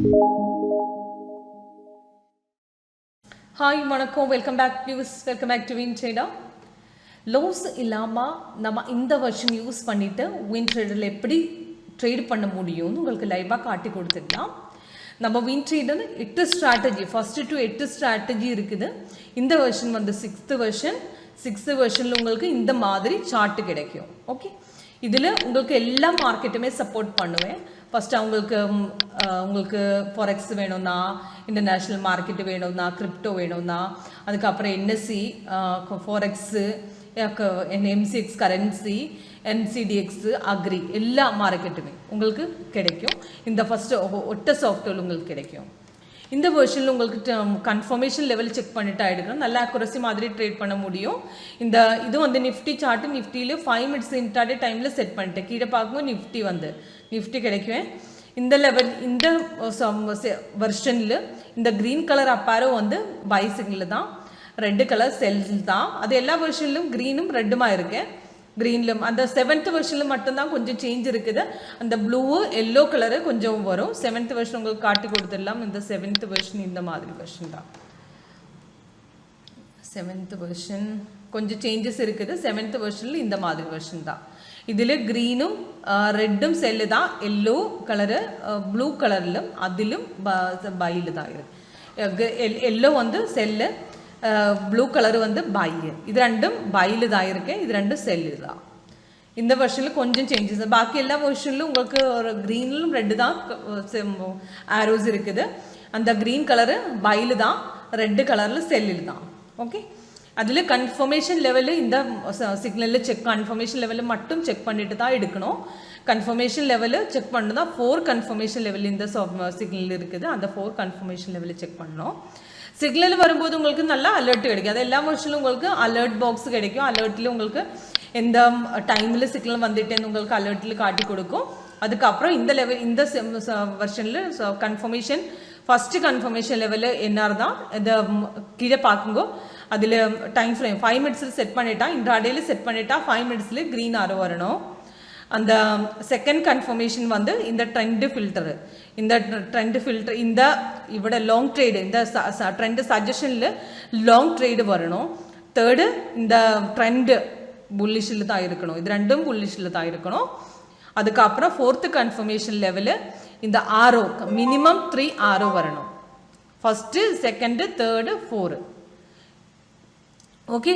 Hi, வணக்கம். Welcome back to WinTrader. Loss இல்லாம நம்ம இந்த வருஷம் யூஸ் பண்ணிட்டு WinTraderல எப்படி ட்ரேட் பண்ண முடியும்னு உங்களுக்கு லைவா காட்டி கொடுத்துடலாம். நம்ம WinTrader 8 strategy first to 8 strategy இருக்குது. இந்த வெர்ஷன் வந்து 6th வெர்ஷன்ல உங்களுக்கு இந்த மாதிரி சார்ட் கிடைக்கும். ஓகே, இதில் உங்களுக்கு எல்லா மார்க்கெட்டுமே சப்போர்ட் பண்ணுவேன். ஃபஸ்ட்டு உங்களுக்கு ஃபாரெக்ஸ் வேணும்னா, இன்டர்நேஷ்னல் மார்க்கெட்டு வேணும்னா, கிரிப்டோ வேணும்னா, அதுக்கப்புறம் NSE forex, MCX currency, NCDEX agri எல்லா மார்க்கெட்டுமே உங்களுக்கு கிடைக்கும். இந்த ஃபஸ்ட்டு ஒட்ட சாஃப்ட்வேர் உங்களுக்கு கிடைக்கும். இந்த வெர்ஷனில் உங்களுக்கு கன்ஃபர்மேஷன் லெவல் செக் பண்ணிட்டு ஆகிடுக்கணும். நல்லா அக்குரசி மாதிரி ட்ரேட் பண்ண முடியும். இது வந்து நிஃப்டி சார்ட்டு. நிஃப்டியில் 5 மினிட்ஸ் இன்ட்ராடே டைமில் செட் பண்ணிட்டேன். கீழே பார்க்கும்போது நிஃப்டி கிடைக்குவேன். இந்த லெவல் இந்த வெர்ஷனில் இந்த க்ரீன் கலர் அப்பாரோ வந்து பை சிக்னல் தான், ரெட்டு கலர் செல்ஸ் தான். அது எல்லா வெர்ஷன்லையும் க்ரீனும் ரெட்டுமா இருக்கேன். க்ரீனில் அந்த 7th வெர்ஷனில் மட்டும்தான் கொஞ்சம் சேஞ்ச் இருக்குது. அந்த ப்ளூ எல்லோ கலரு கொஞ்சம் வரும். 7th வெர்ஷன் உங்களுக்கு காட்டி கொடுத்துடலாம். இந்த 7th வெர்ஷன் இந்த மாதிரி வெர்ஷன் தான். 7th வெர்ஷன் கொஞ்சம் சேஞ்சஸ் இருக்குது. 7th வெர்ஷனில் இந்த மாதிரி வெர்ஷன் தான். இதில் க்ரீனும் ரெட்டும் செல்லு தான், எல்லோ கலரு ப்ளூ கலரிலும் அதிலும் பையில் தான் இருக்குது. எல்லோ வந்து செல்லு, ப்ளூ கலர் வந்து பை. இது ரெண்டும் பையில் தான் இருக்கு, இது ரெண்டும் செல்லு தான். இந்த வெர்ஷனில் கொஞ்சம் சேஞ்சஸ். பாக்கி எல்லா வெர்ஷன்லும் உங்களுக்கு ஒரு க்ரீனிலும் ரெட்டு தான் ஆரோஸ் இருக்குது. அந்த க்ரீன் கலரு பையில் தான், ரெட்டு கலரில் செல்லில் தான். ஓகே, அதில் கன்ஃபர்மேஷன் லெவலு இந்த சிக்னலில் கன்ஃபர்மேஷன் லெவலில் மட்டும் செக் பண்ணிட்டு தான் எடுக்கணும். கன்ஃபர்மேஷன் லெவலு செக் பண்ணணும். 4 கன்ஃபர்மேஷன் லெவல் இந்த சிக்னல் இருக்குது. அந்த 4 கன்ஃபர்மேஷன் லெவலில் செக் பண்ணணும். சிக்னல் வரும்போது உங்களுக்கு நல்லா அலர்ட் கிடைக்கும். அது எல்லா வருஷனும் உங்களுக்கு அலர்ட் பாக்ஸ் கிடைக்கும். அலர்ட்டில் உங்களுக்கு எந்த டைமில் சிக்னல் வந்துட்டேன்னு உங்களுக்கு அலர்ட்டில் காட்டி கொடுக்கும். அதுக்கப்புறம் இந்த லெவல் இந்த வெர்ஷனில் கன்ஃபர்மேஷன் ஃபஸ்ட்டு கன்ஃபர்மேஷன் லெவலில் என்ன தான் இந்த கீழே பார்க்குங்கோ. அதில் டைம் ஃப்ரேம் 5 மினிட்ஸில் செட் பண்ணிட்டா, இன்ட்ராடேயில் செட் பண்ணிட்டா 5 மினிட்ஸில் க்ரீன் ஆரோ வரணும். அந்த செகண்ட் கன்ஃபர்மேஷன் வந்து இந்த ட்ரெண்டு ஃபில்டரு. இந்த ட்ரெண்டு ஃபில்டர் இந்த இவட லாங் ட்ரேடு, இந்த ட்ரெண்டு சஜஷனில் லாங் ட்ரேடு வரணும். தேர்டு இந்த ட்ரெண்டு புல்லிஷில் தான் இருக்கணும். இது ரெண்டும் புல்லிஷில் தான் இருக்கணும். அதுக்கப்புறம் 4th கன்ஃபர்மேஷன் லெவலு இந்த ஆரோ மினிமம் 3 ஆரோ வரணும். First, second, third, 4. Okay,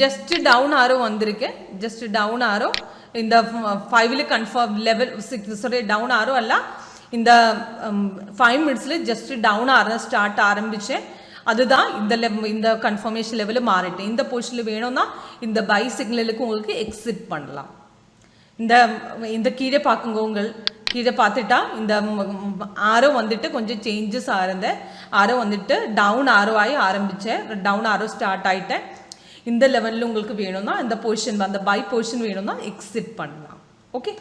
just down arrow வந்திருக்கு. ஜஸ்ட் டவுன் ஆரோ இந்த 5ல் கன்ஃபார்ம் லெவல் 6 டவுன் ஆரோ அல்ல. இந்த 5 மினிட்ஸில் ஜஸ்ட் டவுன் ஆரோ ஸ்டார்ட் ஆரம்பித்தேன். அதுதான் இந்த கன்ஃபர்மேஷன் லெவலில் மாறிட்டேன். இந்த பொசிஷனில் வேணும்னா இந்த பை சிக்னலுக்கு உங்களுக்கு எக்ஸிட் பண்ணலாம். இந்த கீழே பார்க்குங்க, கீழே பார்த்துட்டா இந்த ஆரோ வந்துட்டு கொஞ்சம் சேஞ்சஸ் ஆரோ வந்துட்டு டவுன் ஆரோ ஆகி ஆரம்பித்தேன். டவுன் ஆரோ ஸ்டார்ட் ஆகிட்டேன். இந்த லெவலில் உங்களுக்கு வேணும்னா இந்த பொசிஷன், அந்த பை பொசிஷன் வேணும்னா எக்ஸிட் பண்ணலாம். ஓகே,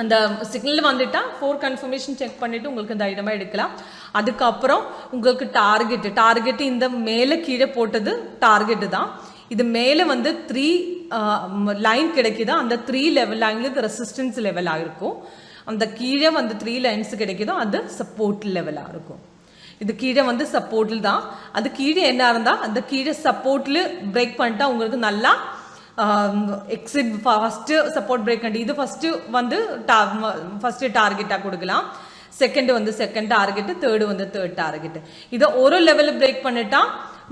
அந்த சிக்னல் வந்துட்டா 4 கன்ஃபர்மேஷன் செக் பண்ணிவிட்டு உங்களுக்கு தைரியமாக எடுக்கலாம். அதுக்கப்புறம் உங்களுக்கு டார்கெட்டு இந்த மேலே கீழே போட்டது டார்கெட்டு தான். இது மேலே வந்து 3 லைன் கிடைக்குதா, அந்த 3 லெவல் லைனில் ரெசிஸ்டன்ஸ் லெவலாக இருக்கும். அந்த கீழே வந்து 3 லைன்ஸ் கிடைக்குதோ அது சப்போர்ட் லெவலாக இருக்கும். இது கீழே வந்து சப்போர்ட்டில் தான். அது கீழே என்ன இருந்தால் அந்த கீழே சப்போர்ட்டில் பிரேக் பண்ணிட்டா உங்களுக்கு நல்லா எக்ஸிட். ஃபஸ்ட்டு சப்போர்ட் பிரேக் பண்ணி இது ஃபஸ்ட்டு வந்து ஃபஸ்ட்டு டார்கெட்டாக கொடுக்கலாம். செகண்ட் வந்து செகண்ட் டார்கெட்டு, தேர்டு வந்து தேர்ட் டார்கெட்டு. இதை ஒரு லெவலில் பிரேக் பண்ணிட்டா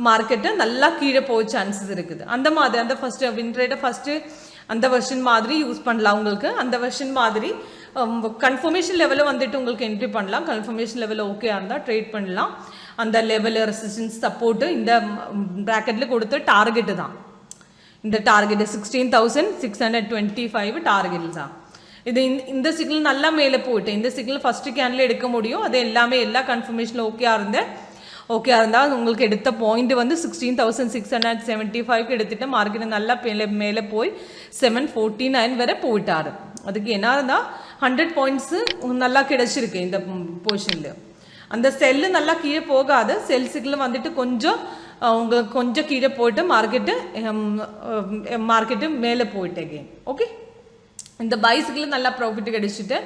மார்க்கெட்டு நல்லா கீழே போக சான்சஸ் இருக்குது. அந்த மாதிரி அந்த ஃபஸ்ட்டு WinTrader ஃபஸ்ட்டு அந்த வெர்ஷன் மாதிரி யூஸ் பண்ணலாம். உங்களுக்கு அந்த வெர்ஷன் மாதிரி கன்ஃபர்மேஷன் லெவலில் வந்துட்டு உங்களுக்கு என்ட்ரி பண்ணலாம். கன்ஃபர்மேஷன் லெவலில் ஓகே இருந்தால் ட்ரேட் பண்ணலாம். அந்த லெவலில் ரெசிஸ்டன்ஸ் சப்போர்ட்டு இந்த ப்ராக்கெட்டில் கொடுத்த டார்கெட்டு தான். இந்த டார்கெட்டு 16,625 டார்கெட் தான். இது இந்த சிக்னல் நல்லா மேலே போயிட்டு இந்த சிக்னல் ஃபஸ்ட்டு கேனில் எடுக்க முடியும். அது எல்லாமே எல்லா கன்ஃபர்மேஷனில் ஓகே இருந்தால் உங்களுக்கு எடுத்த பாயிண்ட் வந்து 16,675 எடுத்துட்டு மார்க்கெட்டு நல்லா மேலே போய் 749 வரை போயிட்டாரு. அதுக்கு என்ன இருந்தால் 100 பாயிண்ட்ஸு நல்லா கிடைச்சிருக்கு இந்த பொசிஷனில். அந்த செல்லு நல்லா கீழே போகாது. செல் சிக்னல் வந்துட்டு கொஞ்சம் கீழே போயிட்டு மார்க்கெட்டு மேலே போயிட்டு அகெயின். ஓகே, இந்த பை சிக்னல் நல்லா ப்ராஃபிட் கிடைச்சிட்டு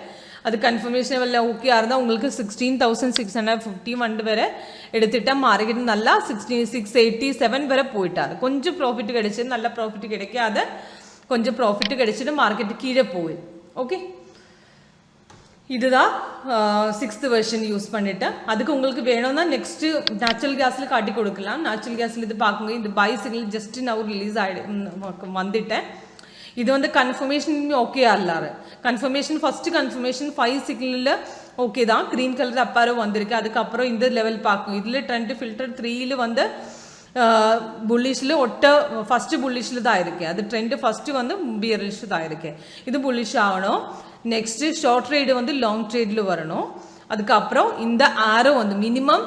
அது கன்ஃபர்மேஷன் லெவலில் ஓகே இருந்தால் உங்களுக்கு 16,650 வரை எடுத்துட்டா மார்க்கெட் நல்லா 687 வரை போயிட்டாரு. கொஞ்சம் ப்ராஃபிட் கிடைச்சது, நல்ல ப்ராஃபிட் கிடைக்காத கொஞ்சம் ப்ராஃபிட் கிடைச்சிட்டு மார்க்கெட்டு கீழே போகுது. ஓகே, இதுதான் 6th வெர்ஷன் யூஸ் பண்ணிட்டேன். அதுக்கு உங்களுக்கு வேணும்னா நெக்ஸ்ட்டு நேச்சுரல் கேஸில் காட்டி கொடுக்கலாம். நேச்சுரல் கேஸில் இது பார்க்குங்க, இந்த பை சிக்னல் ஜஸ்ட் நான் ரிலீஸ் வந்துட்டேன். இது வந்து கன்ஃபர்மேஷன் ஓகே ஆகலாரு. கன்ஃபர்மேஷன் ஃபஸ்ட்டு கன்ஃபர்மேஷன் 5 சிக்னலில் ஓகே தான், க்ரீன் கலர் அப்பாரோ வந்திருக்கு. அதுக்கப்புறம் இந்த லெவல் பார்க்கும். இதில் ட்ரெண்ட் ஃபில்டர் 3ல் வந்து புல்லிஷில் ஃபஸ்ட்டு புல்லிஷில் தான் இருக்கு. அது ட்ரெண்டு ஃபஸ்ட்டு வந்து பியரிஷ் தான் இருக்கு. இது புல்லிஷ் ஆகணும். நெக்ஸ்ட்டு ஷார்ட் ட்ரேடு வந்து லாங் ட்ரேடில் வரணும். அதுக்கப்புறம் இந்த ஆரோ வந்து மினிமம்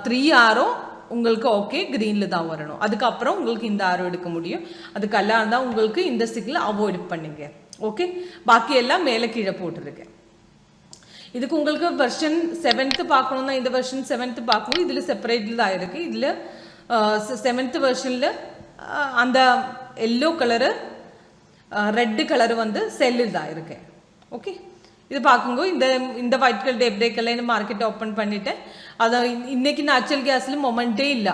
3 ஆரோ உங்களுக்கு ஓகே க்ரீனில் தான் வரணும். அதுக்கப்புறம் உங்களுக்கு இந்த ஆரோ எடுக்க முடியும். அதுக்கெல்லாம் இருந்தால் உங்களுக்கு இந்த சிக்னல் அவாய்ட் பண்ணுங்க. ஓகே, பாக்கி எல்லாம் மேலே கீழே போட்டுருக்கேன். இதுக்கு உங்களுக்கு வெர்ஷன் 7th பார்க்கணுன்னா இந்த வெர்ஷன் 7th பார்க்கணும். இதில் செப்பரேட்டில் தான் இருக்குது. இதில் 7th வெர்ஷனில் அந்த எல்லோ கலரு ரெட்டு கலரு வந்து செல்லில் தான் இருக்கு. ஓகே, இது பார்க்குங்க. இந்த ஒயிட் கலர் டே பிரேக் எல்லாம் மார்க்கெட் ஓப்பன் பண்ணிட்டேன். அதை இன்னைக்கு நேச்சுரல் கேஸில் மொமெண்ட்டே இல்லை,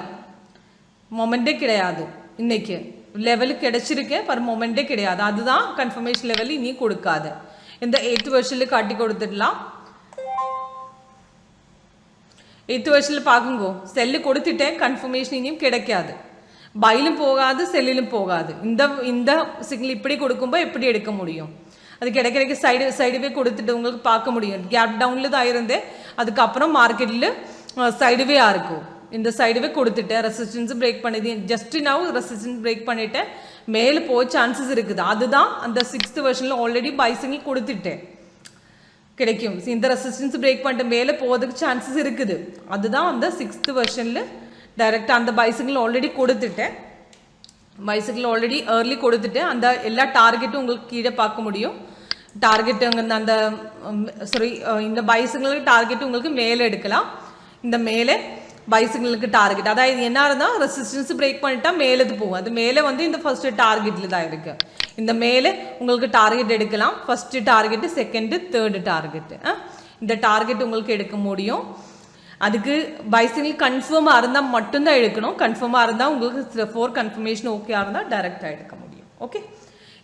மொமெண்ட்டே கிடையாது. இன்னைக்கு லெவலுக்கு கிடைச்சிருக்கேன், பர் மொமெண்ட்டே கிடையாது. அதுதான் கன்ஃபர்மேஷன் லெவல் இனி கொடுக்காது. இந்த 8th வெர்ஷனில் காட்டி கொடுத்துடலாம். 8th வெர்ஷனில் பார்க்குங்கோ, செல்லு கொடுத்துட்டேன், கன்ஃபர்மேஷன் இனியும் கிடைக்காது. பையிலும் போகாது, செல்லிலும் போகாது. இந்த சிக்னல் இப்படி கொடுக்கும்போது எப்படி எடுக்க முடியும்? அது கிடைக்கிறதுக்கு சைடுவே கொடுத்துட்டு உங்களுக்கு பார்க்க முடியும். கேப் டவுனில் தான் இருந்தேன். அதுக்கப்புறம் மார்க்கெட்டில் சைடுவேயாக இருக்கும். இந்த சைடுவே கொடுத்துட்டேன், ரெசிஸ்டன்ஸ் பிரேக் பண்ணிது. ஜஸ்ட் நான் ரெசிஸ்டன்ஸ் பிரேக் பண்ணிட்டேன், மேலே போக சான்சஸ் இருக்குது. அதுதான் அந்த 6th வெர்ஷனில் ஆல்ரெடி பை சிக்னல் கொடுத்துட்டேன், கிடைக்கும். இந்த ரெசிஸ்டன்ஸ் பிரேக் பண்ணிட்டு மேலே போகிறதுக்கு சான்சஸ் இருக்குது. அதுதான் அந்த 6th வெர்ஷனில் டைரெக்டாக அந்த பைசிக்கிள் ஆல்ரெடி கொடுத்துட்டேன். பைசிக்கிள் ஆல்ரெடி ஏர்லி கொடுத்துட்டேன். அந்த எல்லா டார்கெட்டும் உங்களுக்கு கீழே பார்க்க முடியும். டார்கெட்டு அந்த இந்த பைசிக்கிளுக்கு டார்கெட்டு உங்களுக்கு மேலே எடுக்கலாம். இந்த மேலே பைசிக்கிளுக்கு டார்கெட், அதாவது என்ன இருந்தால் ரெசிஸ்டன்ஸ் பிரேக் பண்ணிட்டா மேலே போகும். அது மேலே வந்து இந்த ஃபர்ஸ்ட் டார்கெட்டில் தான் இருக்கு. இந்த மேலே உங்களுக்கு டார்கெட் எடுக்கலாம். First target, second, third target. இந்த டார்கெட் உங்களுக்கு எடுக்க முடியும். அதுக்கு பைசிக்கிள் கன்ஃபார்மாக இருந்தால் மட்டும்தான் எடுக்கணும். கன்ஃபார்மாக இருந்தால் உங்களுக்கு 4 கன்ஃபர்மேஷன் ஓகே இருந்தால் டைரெக்டாக எடுக்க முடியும். ஓகே,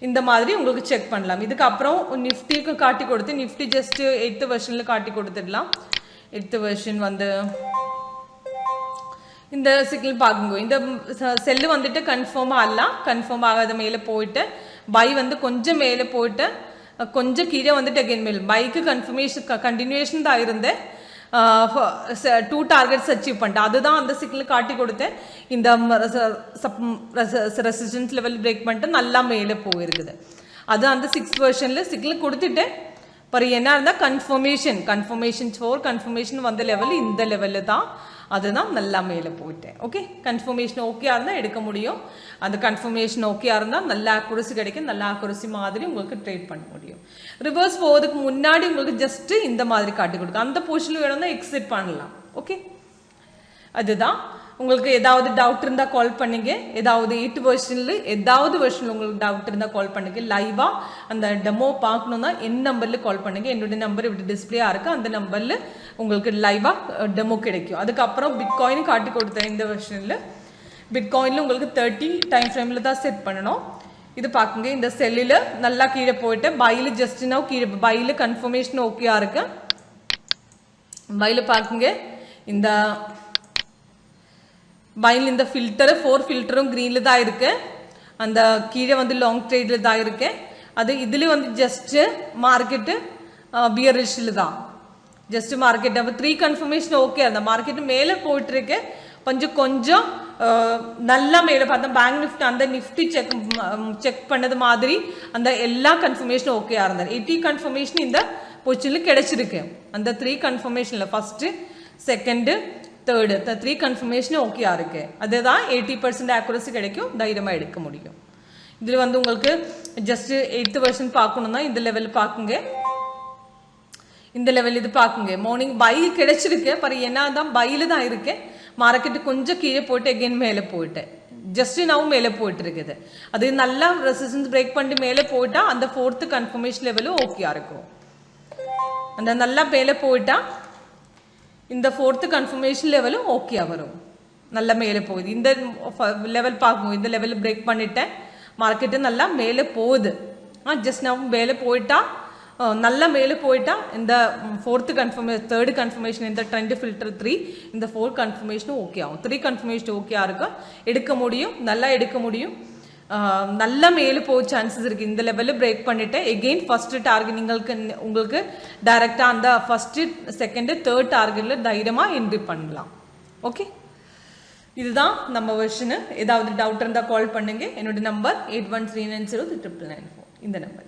இந்த மாதிரி உங்களுக்கு செக் பண்ணலாம். இதுக்கப்புறம் நிஃப்டிக்கு காட்டி கொடுத்து, நிஃப்டி ஜஸ்ட் 8th வெர்ஷனில் காட்டி கொடுத்துடலாம். 8th வெர்ஷன் வந்து இந்த சிக்னல் பார்க்குங்க. இந்த செல்லு வந்துட்டு கன்ஃபார்மாக ஆகலாம். கன்ஃபார்ம் ஆகாத மேலே போயிட்டு பை வந்து கொஞ்சம் மேலே போயிட்டு கொஞ்சம் கீழே வந்துட்டு அகைன் மேலே பைக்கு கண்டினியூஷன் தான் இருந்தேன். 2 டார்கெட்ஸ் அச்சீவ் பண்ணிட்டேன். அதுதான் அந்த சிக்னல் காட்டி கொடுத்தேன். இந்த ரெசிஸ்டன்ஸ் லெவல் பிரேக் பண்ணிட்டு நல்லா மேலே போயிருக்குது. அது அந்த 6th வெர்ஷனில் சிக்னல் கொடுத்துட்டேன். பர் என்ன இருந்தால் கன்ஃபர்மேஷன் 4 கன்ஃபர்மேஷன் வந்த லெவல் இந்த லெவலில் தான். அதுதான் நல்லா மேலே போயிட்டேன். ஓகே, கன்ஃபர்மேஷன் ஓகே இருந்தால் எடுக்க முடியும். அந்த கன்ஃபர்மேஷன் ஓகே இருந்தால் நல்ல ஆக்குரசி கிடைக்கும். நல்ல ஆக்குரசி மாதிரி உங்களுக்கு ட்ரேட் பண்ண முடியும். ரிவர்ஸ் போகிறதுக்கு முன்னாடி உங்களுக்கு ஜஸ்ட்டு இந்த மாதிரி காட்டி கொடுக்கும். அந்த பொசிஷனில் வேணும்னா எக்ஸிட் பண்ணலாம். ஓகே, அதுதான். உங்களுக்கு ஏதாவது டவுட் இருந்தால் கால் பண்ணுங்க. ஏதாவது 8th வெர்ஷனில் ஏதாவது வெர்ஷனில் உங்களுக்கு டவுட் இருந்தால் கால் பண்ணுங்க. லைவாக அந்த டெமோ பார்க்கணுன்னா என் நம்பரில் கால் பண்ணுங்க. என்னுடைய நம்பர் இப்படி டிஸ்பிளே இருக்குது. அந்த நம்பரில் உங்களுக்கு லைவாக டெமோ கிடைக்கும். அதுக்கப்புறம் பிட்காயின் காட்டி கொடுத்தேன். இந்த வெர்ஷனில் பிட்காயினில் உங்களுக்கு 30 டைம் ஃப்ரேமில் தான் செட் பண்ணணும். இது பார்க்குங்க. இந்த செல்லில் நல்லா கீழே போயிட்டு பையில் ஜஸ்ட்னா கீழே பையில் கன்ஃபர்மேஷன் ஓகேயா இருக்கு. பையில் பார்க்குங்க. இந்த பையில் இந்த ஃபில்டரு 4 ஃபில்டரும் க்ரீனில் தான் இருக்கு. அந்த கீழே வந்து லாங் ட்ரேடில் தான் இருக்கு. அது இதுலேயும் வந்து ஜஸ்ட்டு மார்க்கெட்டு பியரிஷில் தான். ஜஸ்ட் மார்க்கெட் அப்போ 3 கன்ஃபர்மேஷன் ஓகே. அந்த மார்க்கெட்டு மேலே போயிட்டுருக்கு. கொஞ்சம் நல்லா மேலே பார்த்தா பேங்க் நிஃப்டி அந்த நிஃப்டி செக் பண்ணது மாதிரி அந்த எல்லா கன்ஃபர்மேஷனும் ஓகேயா இருந்தார். 80 கன்ஃபர்மேஷன் இந்த பொசிஷனில் கிடைச்சிருக்கு. அந்த 3 கன்ஃபர்மேஷனில் ஃபஸ்ட்டு, செகண்டு, தேர்டு 3 கன்ஃபர்மேஷனும் ஓகேயா இருக்கு. அதுதான் 80% ஆக்குரசி கிடைக்கும். தைரியமாக எடுக்க முடியும். இதில் வந்து உங்களுக்கு ஜஸ்ட் 8th வெர்ஷன் பார்க்கணுன்னா இந்த லெவல் பார்க்குங்க. இந்த லெவல் இது பார்க்குங்க. மார்னிங் பை கிடைச்சிருக்கு. பர் என்ன தான் பையில் தான் இருக்கு. மார்க்கெட்டு கொஞ்சம் கீழே போயிட்டு எகெயின் மேலே போயிட்டு ஜஸ்ட் நான் மேலே போயிட்டு இருக்குது. அது நல்லா ரெசிஸ்டன்ஸ் பிரேக் பண்ணி மேலே போயிட்டா அந்த 4th கன்ஃபர்மேஷன் லெவலும் ஓகேயா இருக்கும். அந்த நல்லா மேலே போயிட்டா இந்த ஃபோர்த்து கன்ஃபர்மேஷன் லெவலும் ஓகே வரும். நல்லா மேலே போகுது. இந்த லெவல் பார்க்கும், இந்த லெவல் பிரேக் பண்ணிட்டேன், மார்க்கெட்டு நல்லா மேலே போகுது. ஜஸ்ட் நான் மேலே போயிட்டா நல்லா மேலே போயிட்டா இந்த ஃபோர்த்து தேர்டு கன்ஃபர்மேஷன் இந்த ட்ரெண்ட் ஃபில்டர் 3 இந்த 4 கன்ஃபர்மேஷனும் ஓகே ஆகும். 3 கன்ஃபர்மேஷன் ஓகே இருக்கும், எடுக்க முடியும், நல்லா எடுக்க முடியும். நல்லா மேலே போக சான்சஸ் இருக்குது. இந்த லெவலில் பிரேக் பண்ணிவிட்டு எகெயின் ஃபஸ்ட்டு டார்கெட் உங்களுக்கு டைரெக்டாக அந்த ஃபஸ்ட்டு செகண்டு தேர்ட் டார்கெட்டில் தைரியமாக என்ட்ரி பண்ணலாம். ஓகே, இதுதான் நம்ம வெர்ஷனு. ஏதாவது டவுட் இருந்தால் கால் பண்ணுங்கள். என்னோடய நம்பர் 8139039994 இந்த நம்பர்.